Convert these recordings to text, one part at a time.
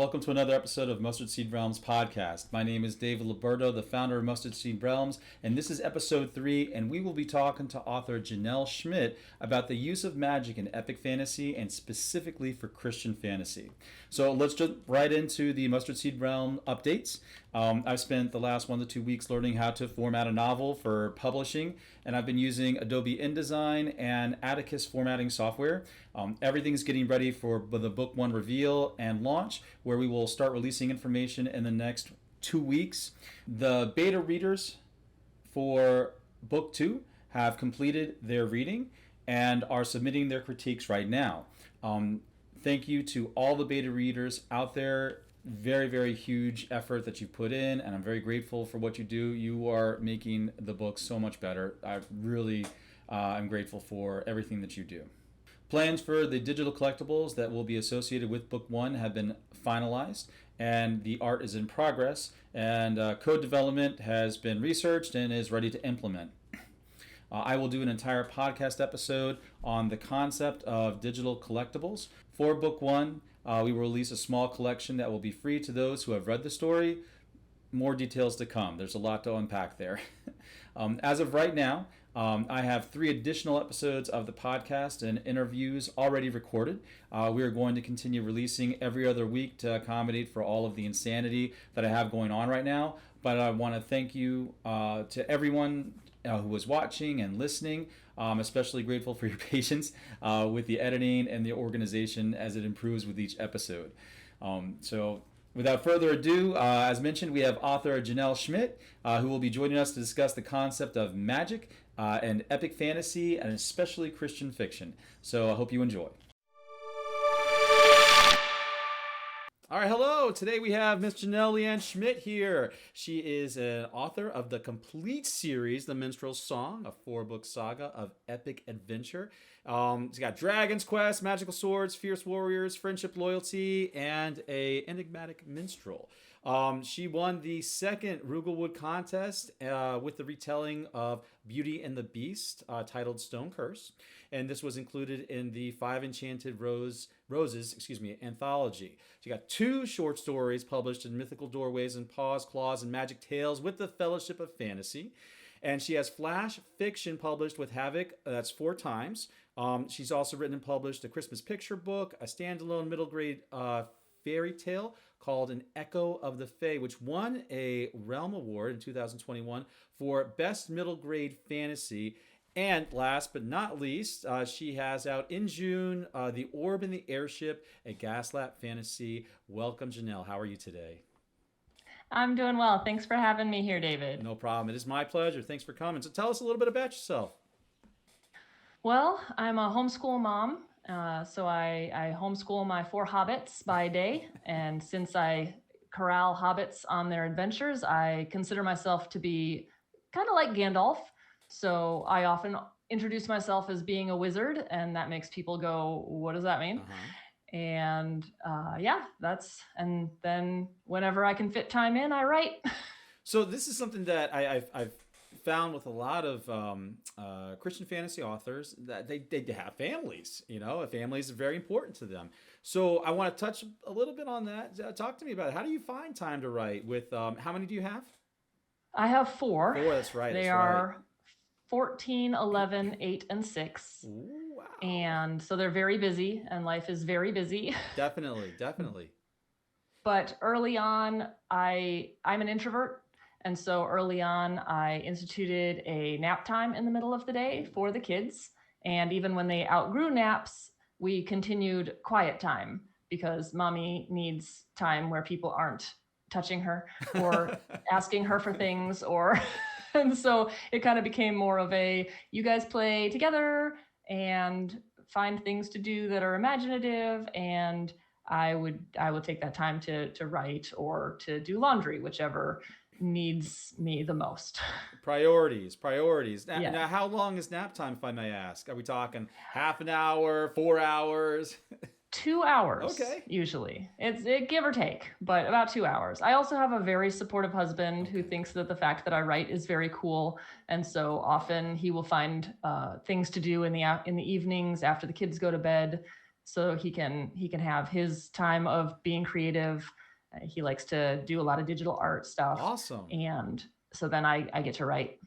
welcome to another episode of Mustard Seed Realms Podcast. My name is David Liberto, the founder of Mustard Seed Realms, and this is episode 3, and we will be talking to author Jenelle Schmidt about the use of magic in epic fantasy and specifically for Christian fantasy. So let's jump right into the Mustard Seed Realm updates. I've spent the last 1 to 2 weeks learning how to format a novel for publishing, and I've been using Adobe InDesign and Atticus formatting software. Everything's getting ready for the book 1 reveal and launch, where we will start releasing information in the next 2 weeks. The beta readers for book 2 have completed their reading and are submitting their critiques right now. Thank you to all the beta readers out there. Very, very huge effort that you put in, and I'm very grateful for what you do. You are making the book so much better. I really am grateful for everything that you do. Plans for the digital collectibles that will be associated with book 1 have been finalized, and the art is in progress, and code development has been researched and is ready to implement. I will do an entire podcast episode on the concept of digital collectibles. For book 1, we will release a small collection that will be free to those who have read the story. More details to come. There's a lot to unpack there. As of right now, I have 3 additional episodes of the podcast and interviews already recorded. We are going to continue releasing every other week to accommodate for all of the insanity that I have going on right now. But I want to thank you to everyone who was watching and listening. I'm especially grateful for your patience with the editing and the organization as it improves with each episode. So without further ado, as mentioned, we have author Jenelle Schmidt, who will be joining us to discuss the concept of magic and epic fantasy, and especially Christian fiction. So I hope you enjoy. All right, hello. Today we have Miss Jenelle Schmidt here. She is an author of the complete series, The Minstrel Song, a 4-book saga of epic adventure. She's got Dragon's Quest, Magical Swords, Fierce Warriors, Friendship, Loyalty, and a enigmatic minstrel. She won the 2nd Rugelwood contest with the retelling of Beauty and the Beast, titled Stone Curse, and this was included in the 5 Enchanted Roses anthology. She got 2 short stories published in Mythical Doorways and Paws, Claws, and Magic Tales with the Fellowship of Fantasy. And she has flash fiction published with Havoc. That's 4 times. She's also written and published a Christmas picture book, a standalone middle grade fairy tale called An Echo of the Fae, which won a Realm Award in 2021 for Best Middle Grade Fantasy. And last but not least, she has out in June, The Orb and the Airship, a Gaslit fantasy. Welcome, Jenelle. How are you today? I'm doing well. Thanks for having me here, David. No problem. It is my pleasure. Thanks for coming. So tell us a little bit about yourself. Well, I'm a homeschool mom. So I homeschool my 4 hobbits by day. And since I corral hobbits on their adventures, I consider myself to be kind of like Gandalf. So I often introduce myself as being a wizard, and that makes people go, what does that mean? Uh-huh. And and then whenever I can fit time in, I write. So this is something that I've found with a lot of Christian fantasy authors, that they have families. Families are very important to them. So I want to touch a little bit on that. Talk to me about it. How do you find time to write? With how many do you have? I have 4. 4, that's right. They are 14, 11, 8, and 6. Ooh, wow. And so they're very busy, and life is very busy. Definitely. But early on, I'm an introvert. And so early on, I instituted a nap time in the middle of the day for the kids. And even when they outgrew naps, we continued quiet time, because mommy needs time where people aren't touching her or asking her for things, and so it kind of became more of a, you guys play together and find things to do that are imaginative, and I would take that time to write or to do laundry, whichever needs me the most. Priorities. Now, Yeah. now, how long is nap time, if I may ask? Are we talking half an hour, 4 hours? 2 hours, okay. Usually. It's give or take, but about 2 hours. I also have a very supportive husband who thinks that the fact that I write is very cool, and so often he will find things to do in the evenings after the kids go to bed. so he can have his time of being creative. He likes to do a lot of digital art stuff. Awesome. And so then I get to write.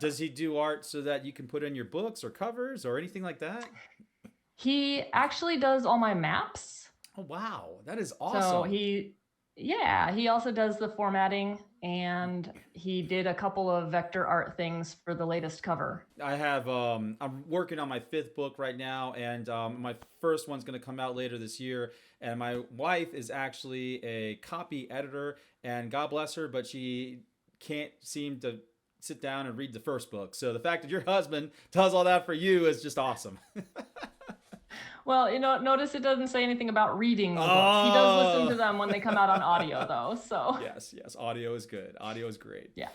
Does he do art so that you can put in your books or covers or anything like that? He actually does all my maps. Oh, wow. That is awesome. So he also does the formatting, and he did a couple of vector art things for the latest cover. I have, I'm working on my 5th book right now, and my first one's going to come out later this year. And my wife is actually a copy editor, and God bless her, but she can't seem to sit down and read the first book. So the fact that your husband does all that for you is just awesome. Well, notice it doesn't say anything about reading the books. He does listen to them when they come out on audio, though. So yes, audio is good. Audio is great. Yeah.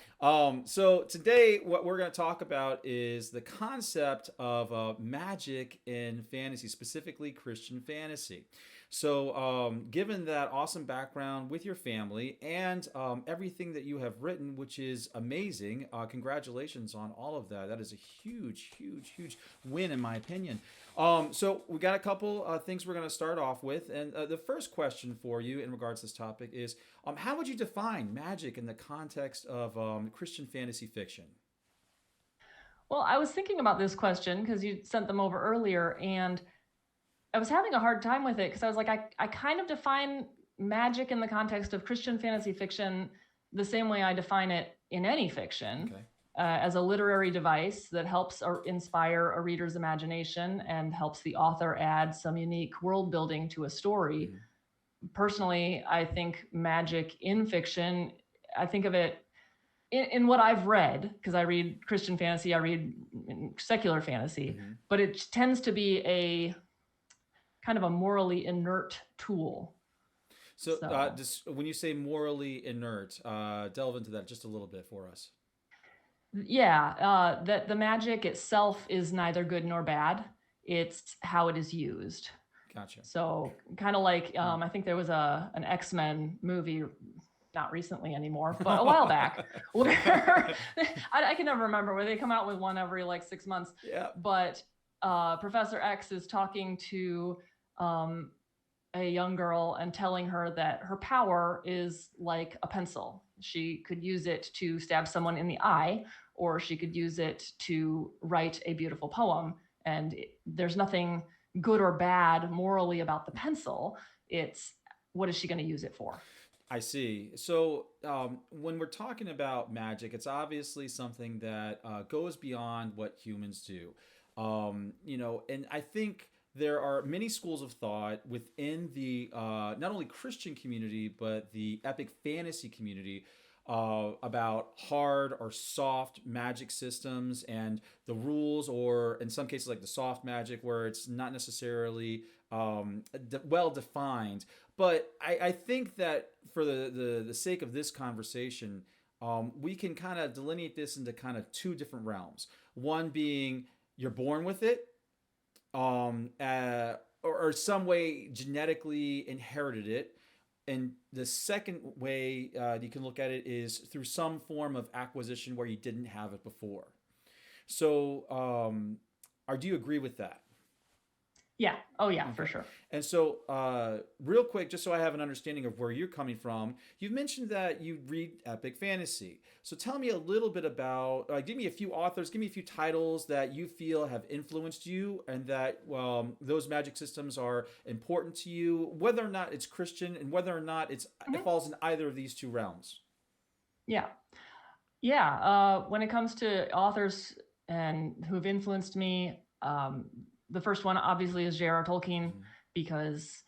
So today, what we're going to talk about is the concept of magic in fantasy, specifically Christian fantasy. So, given that awesome background with your family and everything that you have written, which is amazing, congratulations on all of that. That is a huge, huge, huge win, in my opinion. So we got a couple things we're going to start off with. And the first question for you in regards to this topic is, how would you define magic in the context of Christian fantasy fiction? Well, I was thinking about this question because you sent them over earlier, and I was having a hard time with it because I was like, I kind of define magic in the context of Christian fantasy fiction the same way I define it in any fiction. Okay. As a literary device that helps inspire a reader's imagination and helps the author add some unique world building to a story. Personally, I think magic in fiction, I think of it in what I've read, because I read Christian fantasy, I read secular fantasy, but it tends to be a kind of a morally inert tool. So when you say morally inert, delve into that just a little bit for us. Yeah, that the magic itself is neither good nor bad. It's how it is used. Gotcha. So kind of like, I think there was an X-Men movie, not recently anymore, but a while back, where I can never remember, where they come out with one every like 6 months. Yeah. But Professor X is talking to a young girl and telling her that her power is like a pencil. She could use it to stab someone in the eye, or she could use it to write a beautiful poem. And there's nothing good or bad morally about the pencil. It's what is she going to use it for? I see. So when we're talking about magic, it's obviously something that goes beyond what humans do. And I think there are many schools of thought within the not only Christian community, but the epic fantasy community about hard or soft magic systems and the rules, or in some cases like the soft magic where it's not necessarily well defined. But I think that for the sake of this conversation, we can kind of delineate this into kind of 2 different realms. One being you're born with it, or some way genetically inherited it. And the second way you can look at it is through some form of acquisition where you didn't have it before. So, do you agree with that? Yeah. Oh, yeah, for sure. And so, real quick, just so I have an understanding of where you're coming from, you've mentioned that you read epic fantasy. So tell me a little bit about, give me a few authors, give me a few titles that you feel have influenced you and that those magic systems are important to you, whether or not it's Christian and whether or not it falls in either of these 2 realms. Yeah. Yeah. When it comes to authors and who've influenced me, the first one obviously is J.R.R. Tolkien, because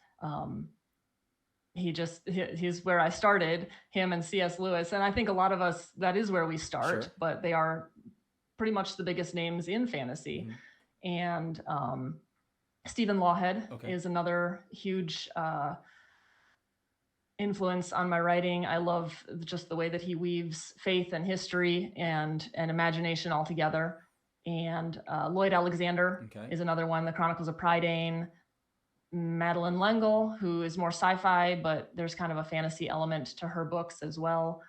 he's where I started, him and C.S. Lewis. And I think a lot of us, that is where we start, Sure. But they are pretty much the biggest names in fantasy. And Stephen Lawhead is another huge influence on my writing. I love just the way that he weaves faith and history and imagination all together. And Lloyd Alexander is another one, The Chronicles of Prydain. Madeleine L'Engle, who is more sci-fi, but there's kind of a fantasy element to her books as well.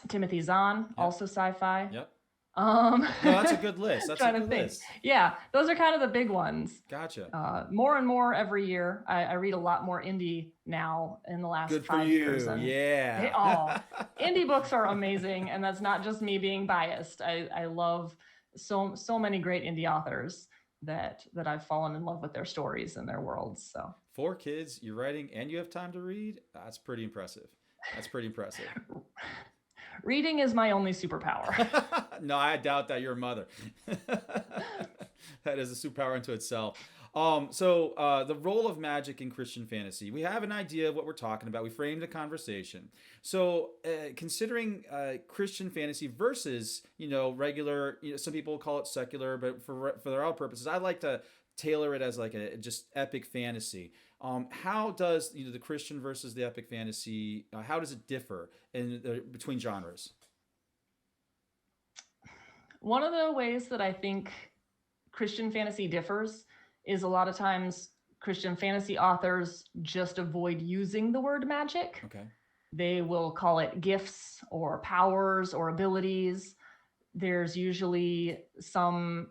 Timothy Zahn, also sci-fi. Yep. Um, No, that's a good list. That's a trying to good think. list. Yeah, those are kind of the big ones. Gotcha. More and more every year. I read a lot more indie now in the last Good for 5 years, you. and Yeah. indie books are amazing, and that's not just me being biased. I love so many great indie authors that I've fallen in love with their stories and their worlds. So 4 kids, you're writing, and you have time to read. That's pretty impressive. That's pretty impressive. reading is my only superpower. No, I doubt that you're a mother. That is a superpower unto itself. The role of magic in Christian fantasy. We have an idea of what we're talking about. We framed a conversation. So, considering Christian fantasy versus, regular, some people call it secular, but for their own purposes, I like to tailor it as like a just epic fantasy. How does the Christian versus the epic fantasy? How does it differ between genres? One of the ways that I think Christian fantasy differs is a lot of times Christian fantasy authors just avoid using the word magic. Okay. They will call it gifts or powers or abilities. There's usually some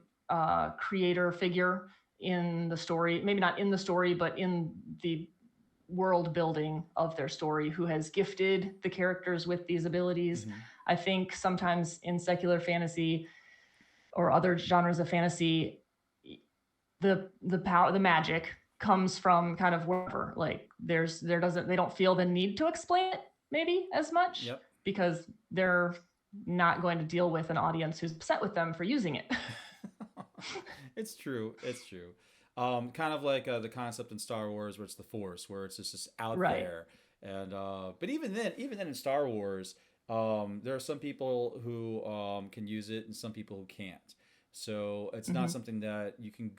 creator figure in the story, maybe not in the story, but in the world building of their story, who has gifted the characters with these abilities. Mm-hmm. I think sometimes in secular fantasy or other genres of fantasy, the power, the magic comes from kind of wherever. Like they don't feel the need to explain it maybe as much. Yep. Because they're not going to deal with an audience who's upset with them for using it. It's true. Kind of like the concept in Star Wars where it's the Force, where it's just out there. And but even then in Star Wars, there are some people who can use it and some people who can't. So it's not something that you can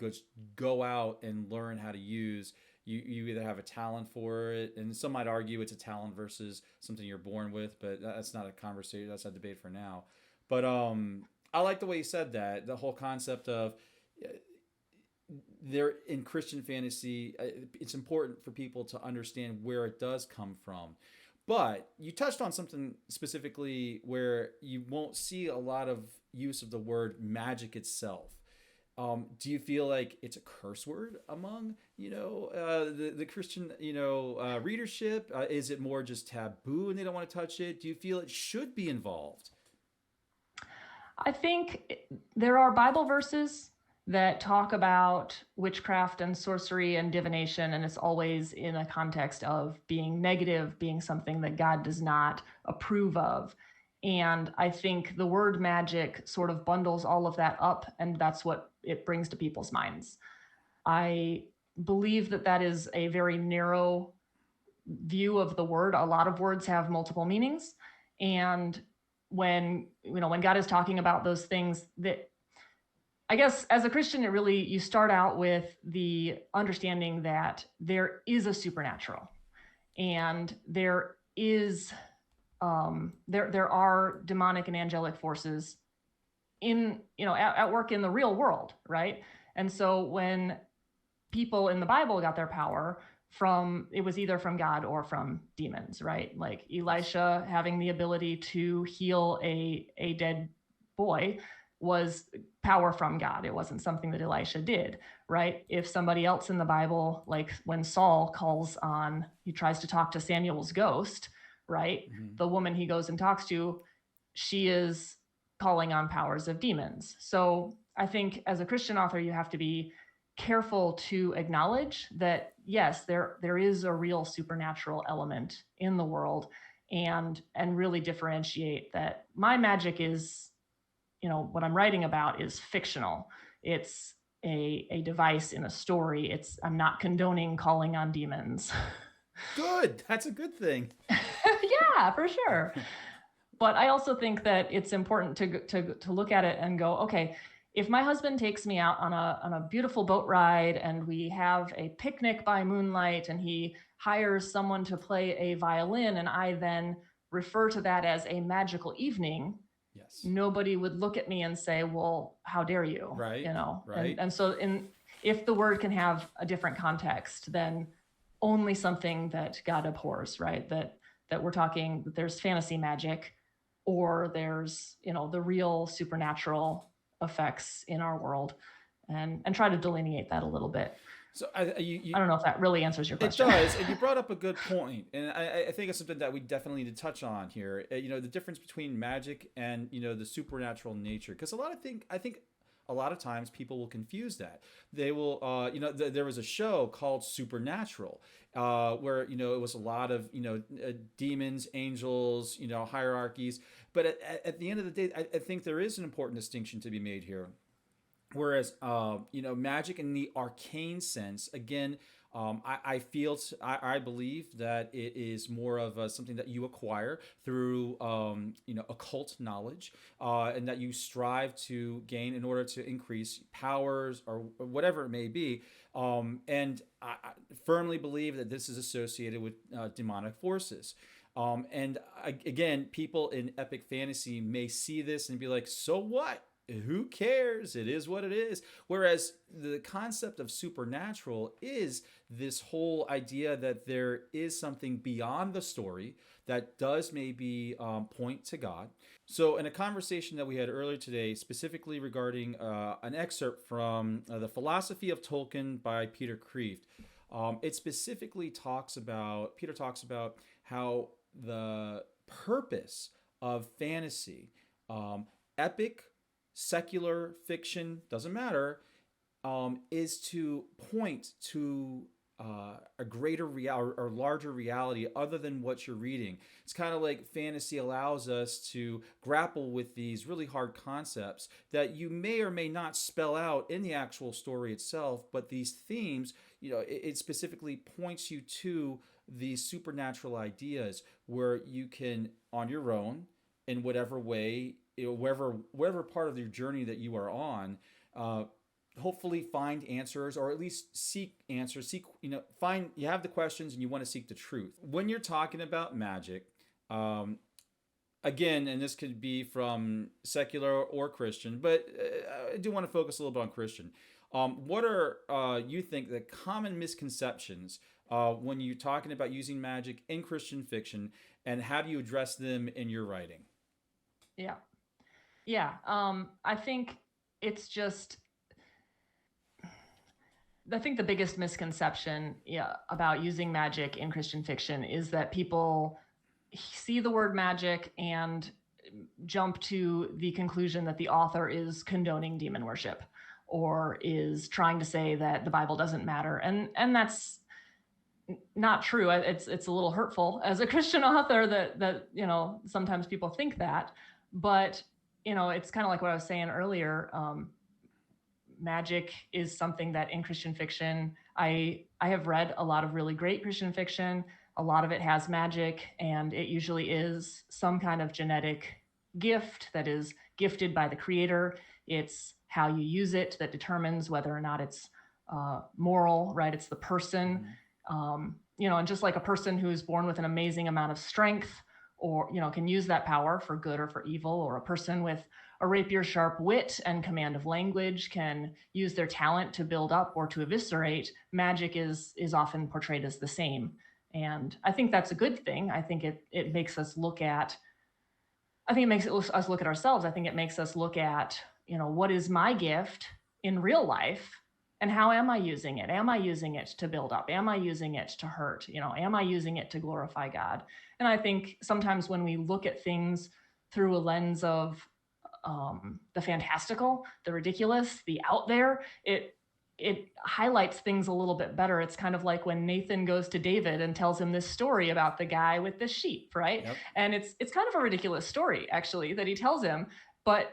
go out and learn how to use. You either have a talent for it, and some might argue it's a talent versus something you're born with, but that's not a conversation. That's a debate for now. But I like the way you said that. The whole concept of there in Christian fantasy, it's important for people to understand where it does come from. But you touched on something specifically where you won't see a lot of use of the word magic itself. Do you feel like it's a curse word among, the Christian, readership? Is it more just taboo and they don't want to touch it? Do you feel it should be involved? I think there are Bible verses that talk about witchcraft and sorcery and divination, and it's always in a context of being negative, being something that God does not approve of. And I think the word magic sort of bundles all of that up, and that's what it brings to people's minds. I believe that is a very narrow view of the word. A lot of words have multiple meanings. And when God is talking about those things, that I guess as a Christian, you start out with the understanding that there is a supernatural, and there is there are demonic and angelic forces at work in the real world, right? And so when people in the Bible got their power it was either from God or from demons, right? Like Elisha having the ability to heal a dead boy was power from God. It wasn't something that Elisha did, right? If somebody else in the Bible, like when Saul he tries to talk to Samuel's ghost, right? Mm-hmm. The woman he goes and talks to, she is calling on powers of demons. So I think as a Christian author, you have to be careful to acknowledge that, yes, there is a real supernatural element in the world, and really differentiate that my magic is, what I'm writing about is fictional. It's a device in a story. I'm not condoning calling on demons. Good. That's a good thing. Yeah, for sure. But I also think that it's important to look at it and go, okay, if my husband takes me out on a beautiful boat ride and we have a picnic by moonlight and he hires someone to play a violin and I then refer to that as a magical evening, yes, nobody would look at me and say, well, how dare you? Right. Right. And so if the word can have a different context than only something that God abhors, right? That we're talking, that there's fantasy magic, or there's, the real supernatural effects in our world, and try to delineate that a little bit. So I don't know if that really answers your question. It does, and you brought up a good point, and I think it's something that we definitely need to touch on here. The difference between magic and the supernatural nature, because I think a lot of times people will confuse that. They will, there was a show called Supernatural, where it was a lot of demons, angels, hierarchies. But at the end of the day, I think there is an important distinction to be made here. Whereas, magic in the arcane sense, again, I believe that it is more of something that you acquire through, occult knowledge, and that you strive to gain in order to increase powers or whatever it may be. And I firmly believe that this is associated with demonic forces. Again, people in epic fantasy may see this and be like, so what? Who cares? It is what it is. Whereas the concept of supernatural is this whole idea that there is something beyond the story that does maybe point to God. So in a conversation that we had earlier today, specifically regarding an excerpt from The Philosophy of Tolkien by Peter Kreeft, it specifically Peter talks about how the purpose of fantasy, epic, secular fiction, doesn't matter, is to point to a greater or larger reality other than what you're reading. It's kind of like fantasy allows us to grapple with these really hard concepts that you may or may not spell out in the actual story itself, but these themes, it specifically points you to these supernatural ideas where you can, on your own, in whatever way, wherever part of your journey that you are on, hopefully find answers, or at least seek answers. Find, you have the questions and you want to seek the truth. When you're talking about magic, again, and this could be from secular or Christian, but I do want to focus a little bit on Christian. What are you think the common misconceptions when you're talking about using magic in Christian fiction, and how do you address them in your writing? Yeah. I think it's just, I think the biggest misconception about using magic in Christian fiction is that people see the word magic and jump to the conclusion that the author is condoning demon worship or is trying to say that the Bible doesn't matter. And that's not true. It's a little hurtful as a Christian author that sometimes people think that, but it's kind of like what I was saying earlier. Magic is something that in Christian fiction, I have read a lot of really great Christian fiction. A lot of it has magic, and it usually is some kind of genetic gift that is gifted by the creator. It's how you use it that determines whether or not it's moral, right? It's the person, and just like a person who is born with an amazing amount of strength, or can use that power for good or for evil, or a person with a rapier sharp wit and command of language can use their talent to build up or to eviscerate. Magic is often portrayed as the same, and I think that's a good thing. I think it makes us look at, us look at ourselves. I think it makes us look at what is my gift in real life, and how am I using it? Am I using it to build up? Am I using it to hurt? Am I using it to glorify God? And I think sometimes when we look at things through a lens of the fantastical, the ridiculous, the out there, it highlights things a little bit better. It's kind of like when Nathan goes to David and tells him this story about the guy with the sheep, right? Yep. And it's kind of a ridiculous story, actually, that he tells him, but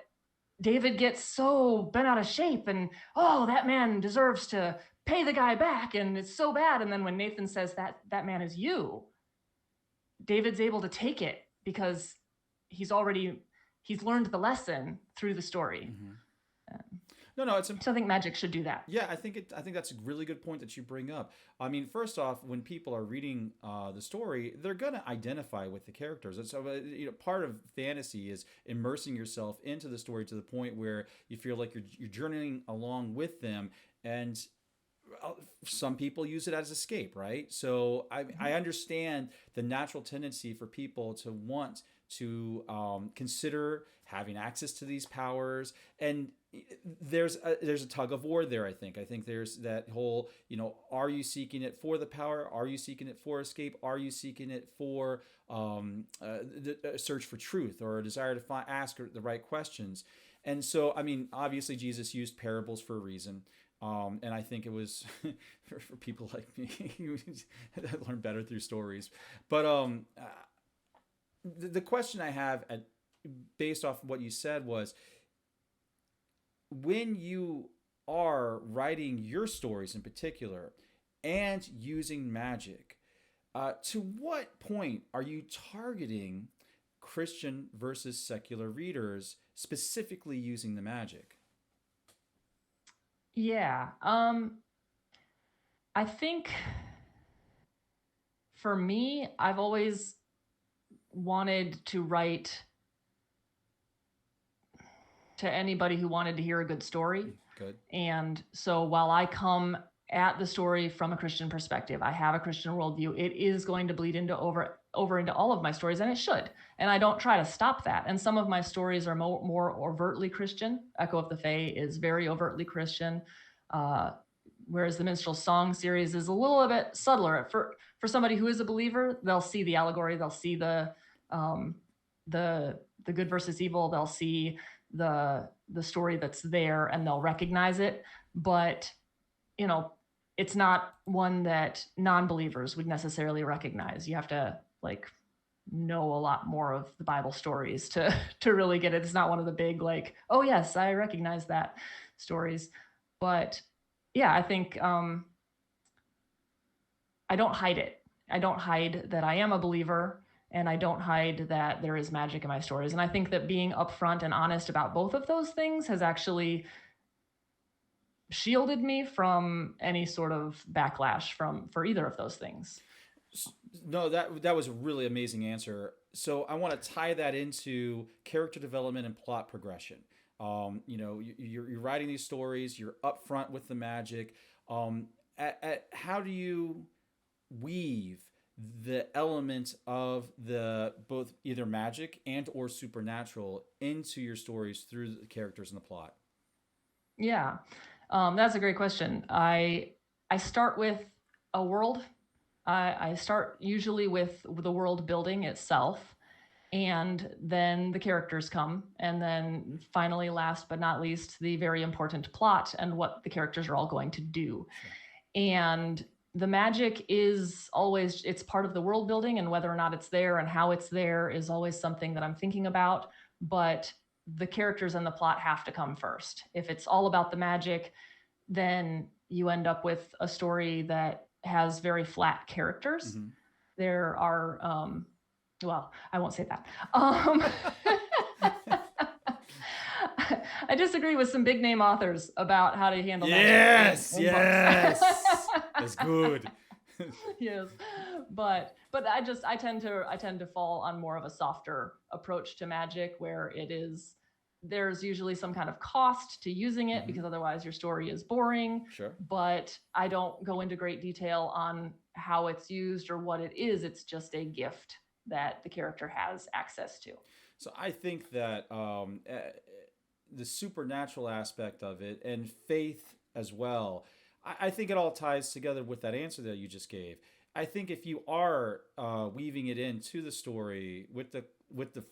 David gets so bent out of shape and, oh, that man deserves to pay the guy back, and it's so bad. And then when Nathan says that man is you, David's able to take it because he's learned the lesson through the story. Mm-hmm. No, it's so I think magic should do that. Yeah, I think that's a really good point that you bring up. I mean, first off, when people are reading the story, they're going to identify with the characters. And so, part of fantasy is immersing yourself into the story to the point where you feel like you're journeying along with them. And some people use it as escape, right? So I understand the natural tendency for people to want to consider having access to these powers. And there's a tug of war there. I think there's that whole, are you seeking it for the power? Are you seeking it for escape? Are you seeking it for a search for truth, or a desire to ask the right questions? And so, I mean, obviously Jesus used parables for a reason. And I think it was for people like me that learn better through stories. But the question I have, based off what you said, was, when you are writing your stories in particular and using magic, to what point are you targeting Christian versus secular readers, specifically using the magic? Yeah. I think for me, I've always wanted to write to anybody who wanted to hear a good story. Good. And so while I come at the story from a Christian perspective, I have a Christian worldview, it is going to bleed into over into all of my stories, and it should. And I don't try to stop that. And some of my stories are more overtly Christian. Echo of the Fae is very overtly Christian, whereas the Minstrel Song series is a little bit subtler. For somebody who is a believer, they'll see the allegory, they'll see the good versus evil, they'll see the story that's there, and they'll recognize it. But it's not one that non-believers would necessarily recognize. You have to know a lot more of the Bible stories to really get it. It's not one of the big oh yes, I recognize that stories. But yeah, I think I don't hide it. I don't hide that I am a believer, and I don't hide that there is magic in my stories. And I think that being upfront and honest about both of those things has actually shielded me from any sort of backlash for either of those things. No, that was a really amazing answer. So I want to tie that into character development and plot progression. You're writing these stories, you're upfront with the magic. How do you weave the element of the both either magic and or supernatural into your stories through the characters and the plot? Yeah, that's a great question. I start with a world. I start usually with the world building itself, and then the characters come, and then finally, last but not least, the very important plot and what the characters are all going to do. Sure. And the magic is always, it's part of the world building, and whether or not it's there and how it's there is always something that I'm thinking about. But the characters and the plot have to come first. If it's all about the magic, then you end up with a story that has very flat characters. Mm-hmm. There are, well, I won't say that. I disagree with some big name authors about how to handle magic. Yes. That's good. Yes. But I tend to fall on more of a softer approach to magic, where there's usually some kind of cost to using it, mm-hmm. because otherwise your story is boring. Sure. But I don't go into great detail on how it's used or what it is. It's just a gift that the character has access to. So I think that the supernatural aspect of it, and faith as well, I think it all ties together with that answer that you just gave. I think if you are weaving it into the story with the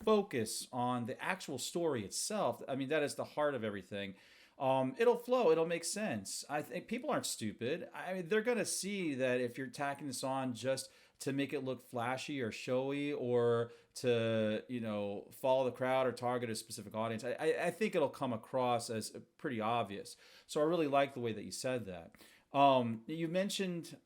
focus on the actual story itself, I mean, that is the heart of everything. It'll flow. It'll make sense. I think people aren't stupid. I mean, they're going to see that if you're tacking this on just to make it look flashy or showy, or to, follow the crowd or target a specific audience, I think it'll come across as pretty obvious. So I really like the way that you said that. You mentioned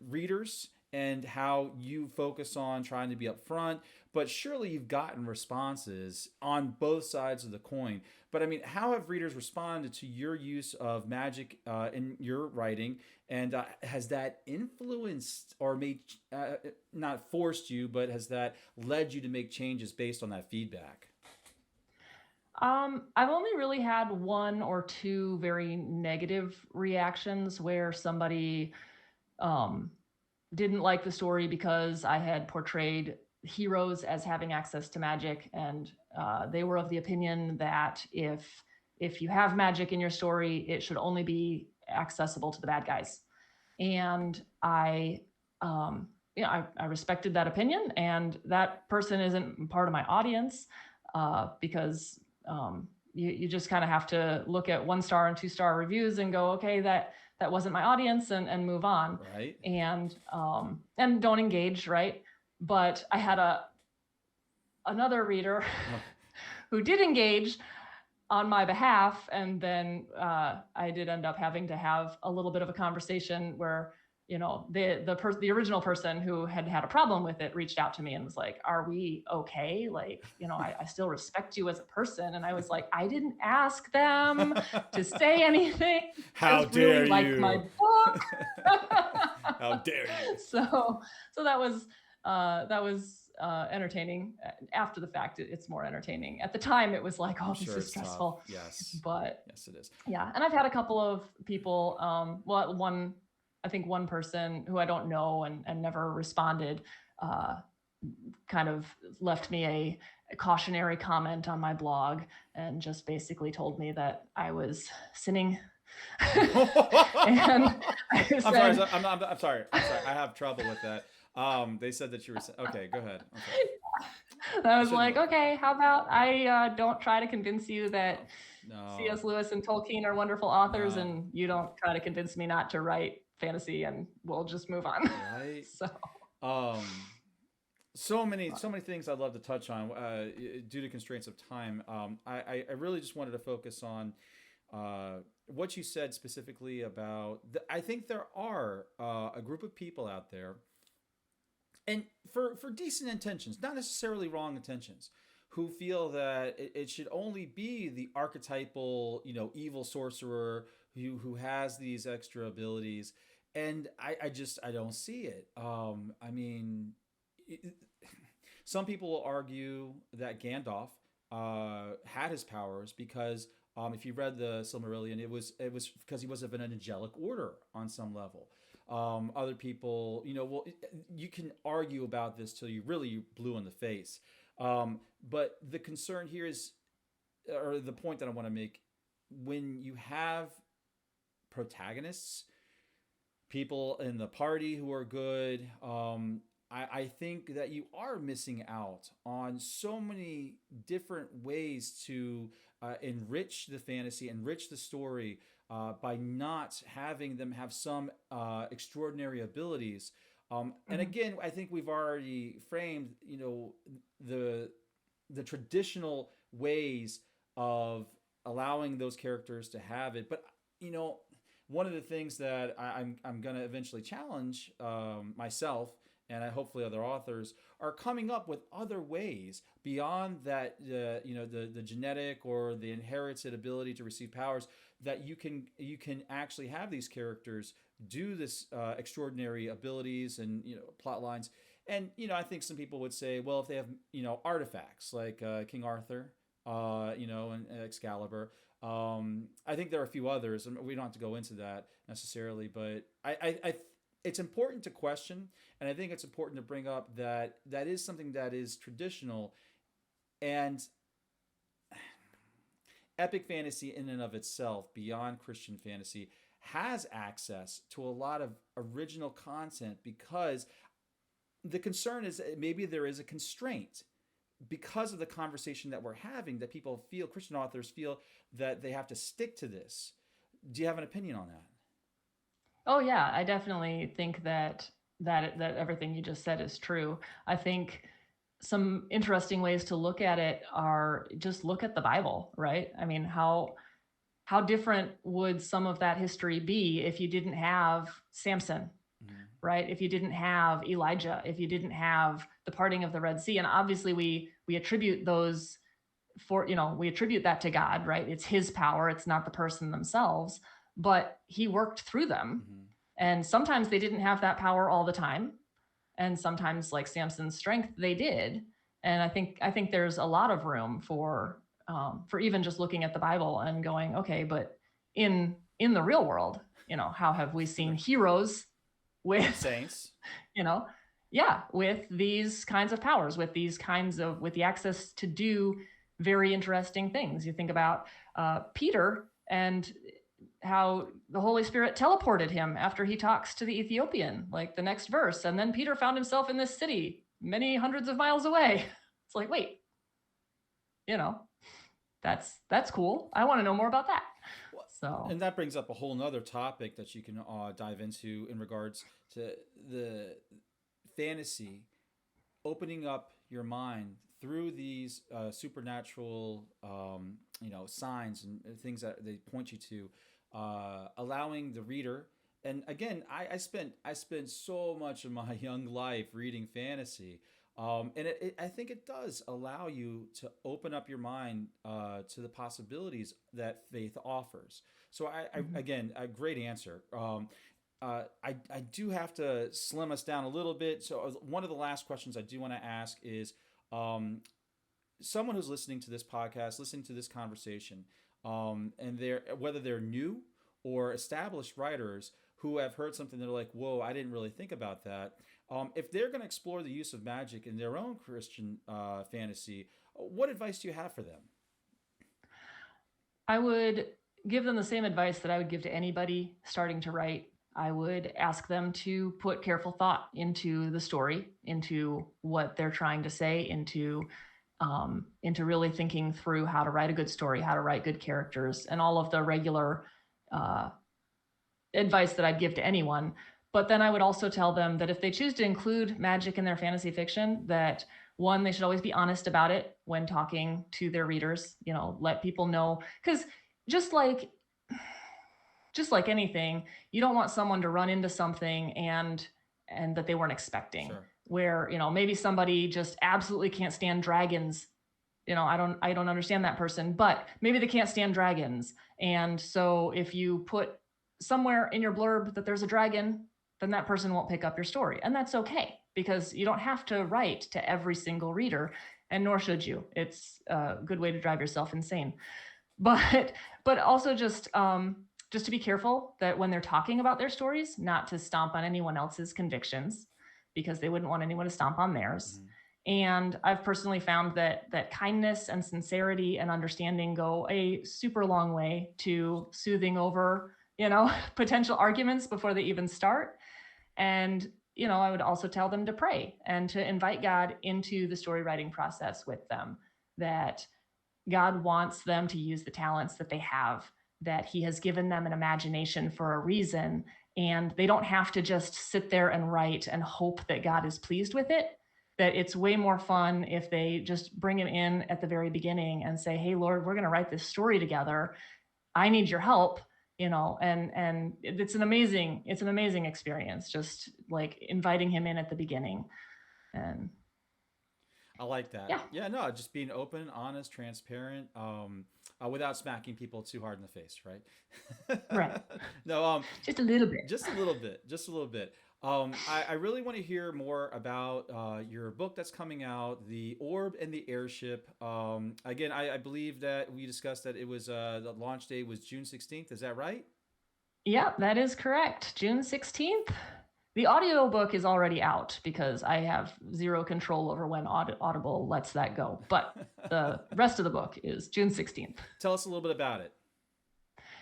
readers and how you focus on trying to be upfront, but surely you've gotten responses on both sides of the coin. But I mean, how have readers responded to your use of magic in your writing? And has that influenced or made, not forced you, but has that led you to make changes based on that feedback? I've only really had one or two very negative reactions where somebody didn't like the story because I had portrayed heroes as having access to magic, and they were of the opinion that if you have magic in your story, it should only be accessible to the bad guys. And I respected that opinion, and that person isn't part of my audience, because you just kind of have to look at 1-star and 2-star reviews and go, okay, that wasn't my audience, and move on. Right. And don't engage, right? But I had another reader who did engage on my behalf, and then I did end up having to have a little bit of a conversation where, the original person who had a problem with it reached out to me and was like, "Are we okay? Like, I still respect you as a person." And I was like, "I didn't ask them to say anything. How dare really you? Like my book." How dare you? So that was entertaining. After the fact, it's more entertaining. At the time, it was like, "Oh, this is stressful." Tough. Yes. But yes, it is. Yeah, and I've had a couple of people. I think one person who I don't know and never responded, kind of left me a cautionary comment on my blog and just basically told me that I was sinning. And I'm sorry. I have trouble with that. They said that you were okay. Go ahead. Okay. I was like, okay, how about I don't try to convince you that C.S. Lewis and Tolkien are wonderful authors, and you don't try to convince me not to write fantasy, and we'll just move on. Right. So many things I'd love to touch on due to constraints of time. I really just wanted to focus on what you said specifically about I think there are a group of people out there, and for decent intentions, not necessarily wrong intentions, who feel that it should only be the archetypal, evil sorcerer who has these extra abilities. And I don't see it. I mean, some people will argue that Gandalf had his powers because if you read the Silmarillion, it was because he was of an angelic order on some level. Other people, you can argue about this till you really blue in the face. But the concern here is, or the point that I want to make, when you have protagonists, people in the party who are good, I think that you are missing out on so many different ways to enrich the fantasy, enrich the story, by not having them have some extraordinary abilities. And again, I think we've already framed, the traditional ways of allowing those characters to have it. But, one of the things that I'm going to eventually challenge myself, and hopefully other authors, are coming up with other ways beyond that, the genetic or the inherited ability to receive powers, that you can actually have these characters do this extraordinary abilities and plot lines. And I think some people would say, well, if they have artifacts like King Arthur, and Excalibur. I think there are a few others, and we don't have to go into that necessarily, but I it's important to question, and I think it's important to bring up that is something that is traditional, and epic fantasy in and of itself, beyond Christian fantasy, has access to a lot of original content, because the concern is maybe there is a constraint because of the conversation that we're having, that people feel, Christian authors feel, that they have to stick to this. Do you have an opinion on that? Oh yeah, I definitely think that everything you just said is true. I think some interesting ways to look at it are just look at the Bible, right? I mean, how different would some of that history be if you didn't have Samson, right? If you didn't have Elijah, if you didn't have the parting of the Red Sea? And obviously we attribute those we attribute that to God, right? It's his power. It's not the person themselves, but he worked through them. And sometimes they didn't have that power all the time. And sometimes, like Samson's strength, they did. And I think there's a lot of room for even just looking at the Bible and going, okay, but in the real world, how have we seen heroes with saints? with these kinds of powers, with the access to do very interesting things. You think about Peter and how the Holy Spirit teleported him after he talks to the Ethiopian, like the next verse. And then Peter found himself in this city many hundreds of miles away. It's like, wait, that's cool. I want to know more about that. So, and that brings up a whole nother topic that you can dive into in regards to the fantasy, opening up your mind through these supernatural, signs and things that they point you to, allowing the reader. And again, I spent so much of my young life reading fantasy, and I think it does allow you to open up your mind to the possibilities that faith offers. So again, a great answer. I do have to slim us down a little bit. So one of the last questions I do want to ask is, someone who's listening to this podcast, listening to this conversation, and whether they're new or established writers who have heard something, they're like, whoa, I didn't really think about that. If they're going to explore the use of magic in their own Christian fantasy, what advice do you have for them? I would give them the same advice that I would give to anybody starting to write. I would ask them to put careful thought into the story, into what they're trying to say, into really thinking through how to write a good story, how to write good characters, and all of the regular advice that I'd give to anyone. But then I would also tell them that if they choose to include magic in their fantasy fiction, that one, they should always be honest about it when talking to their readers, let people know, because just like anything, you don't want someone to run into something and that they weren't expecting. Sure. Where, maybe somebody just absolutely can't stand dragons. I don't understand that person, but maybe they can't stand dragons. And so if you put somewhere in your blurb that there's a dragon, then that person won't pick up your story. And that's okay, because you don't have to write to every single reader, and nor should you. It's a good way to drive yourself insane. But also just to be careful that when they're talking about their stories, not to stomp on anyone else's convictions, because they wouldn't want anyone to stomp on theirs. Mm-hmm. And I've personally found that kindness and sincerity and understanding go a super long way to soothing over, potential arguments before they even start. And, I would also tell them to pray and to invite God into the story writing process with them, that God wants them to use the talents that they have, that he has given them an imagination for a reason, and they don't have to just sit there and write and hope that God is pleased with it. That it's way more fun if they just bring him in at the very beginning and say, hey, Lord, we're going to write this story together. I need your help, and it's an amazing experience, just like inviting him in at the beginning. And I like that. Yeah, no, just being open, honest, transparent, without smacking people too hard in the face, right? Right. No, just a little bit. Just a little bit. I really want to hear more about your book that's coming out, The Orb and the Airship. Again, I believe that we discussed that it was the launch date was June 16th. Is that right? Yeah, that is correct. June 16th. The audiobook is already out because I have zero control over when Audible lets that go. But the rest of the book is June 16th. Tell us a little bit about it.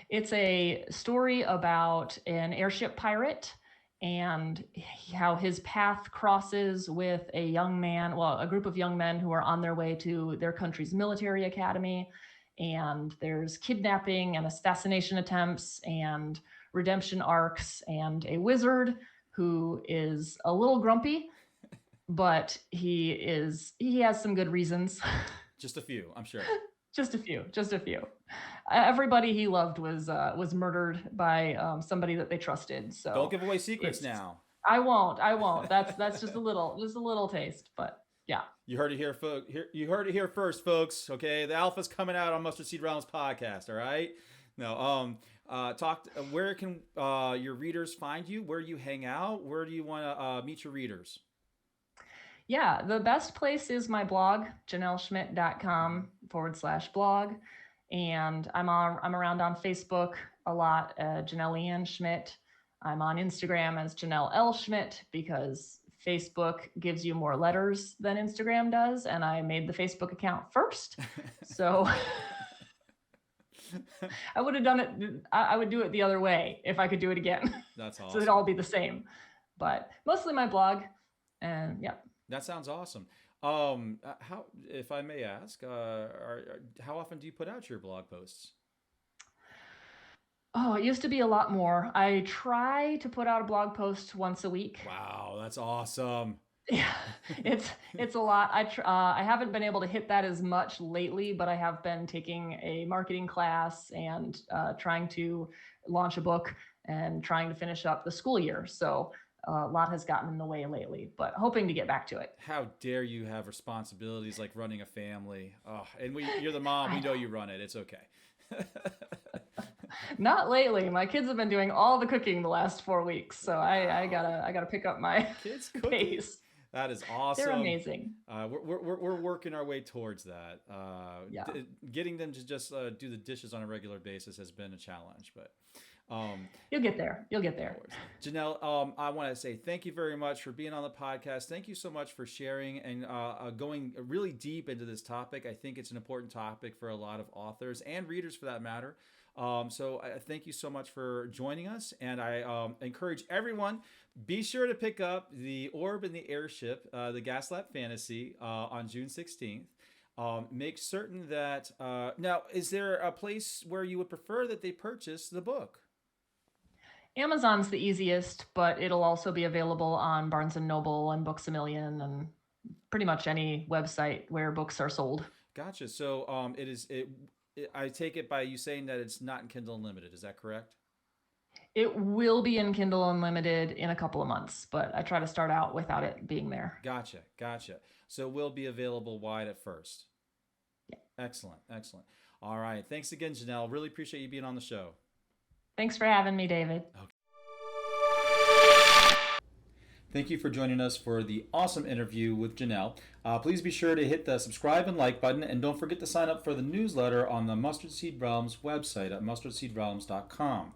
It's a story about an airship pirate and how his path crosses with a group of young men who are on their way to their country's military academy. And there's kidnapping and assassination attempts and redemption arcs and a wizard who is a little grumpy, but he has some good reasons. Just a few, I'm sure. Just a few. Everybody he loved was murdered by somebody that they trusted. So don't give away secrets now. I won't. That's just a little taste, but yeah. You heard it here, folks. You heard it here first, folks. Okay, the alpha's coming out on Mustard Seed Realms podcast. All right. No. Where can your readers find you? Where you hang out? Where do you want to meet your readers? Yeah, the best place is my blog, JenelleSchmidt.com/blog. And I'm around on Facebook a lot, Jenelle Schmidt. I'm on Instagram as Jenelle L. Schmidt, because Facebook gives you more letters than Instagram does, and I made the Facebook account first. So I would have done it. I would do it the other way if I could do it again. That's awesome. So it'd all be the same, but mostly my blog, and yeah. That sounds awesome. How, if I may ask, how often do you put out your blog posts? Oh, it used to be a lot more. I try to put out a blog post once a week. Wow, that's awesome. Yeah, it's a lot. I haven't been able to hit that as much lately, but I have been taking a marketing class and trying to launch a book and trying to finish up the school year. So a lot has gotten in the way lately, but hoping to get back to it. How dare you have responsibilities like running a family? Oh, and you're the mom. We know you run it. It's okay. Not lately. My kids have been doing all the cooking the last 4 weeks, so I gotta pick up my kids cooking. pace. That is awesome. They're amazing. We're working our way towards that. Yeah. Getting them to just do the dishes on a regular basis has been a challenge, but you'll get there. You'll get there. Jenelle, I want to say thank you very much for being on the podcast. Thank you so much for sharing and going really deep into this topic. I think it's an important topic for a lot of authors and readers, for that matter. So I thank you so much for joining us, and I encourage everyone, be sure to pick up The Orb and the Airship, the Gaslamp Fantasy, on June 16th. Make certain that, now, is there a place where you would prefer that they purchase the book? Amazon's the easiest, but it'll also be available on Barnes & Noble and Books A Million and pretty much any website where books are sold. Gotcha. So I take it by you saying that it's not in Kindle Unlimited. Is that correct? It will be in Kindle Unlimited in a couple of months, but I try to start out without it being there. Gotcha. So it will be available wide at first. Yeah. Excellent. All right. Thanks again, Jenelle. Really appreciate you being on the show. Thanks for having me, David. Okay. Thank you for joining us for the awesome interview with Jenelle. Please be sure to hit the subscribe and like button, and don't forget to sign up for the newsletter on the Mustard Seed Realms website at mustardseedrealms.com.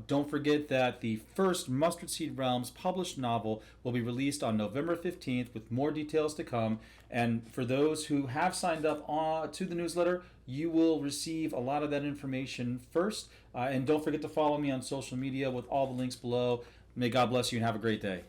Don't forget that the first Mustard Seed Realms published novel will be released on November 15th with more details to come. And for those who have signed up to the newsletter, you will receive a lot of that information first. And don't forget to follow me on social media with all the links below. May God bless you and have a great day.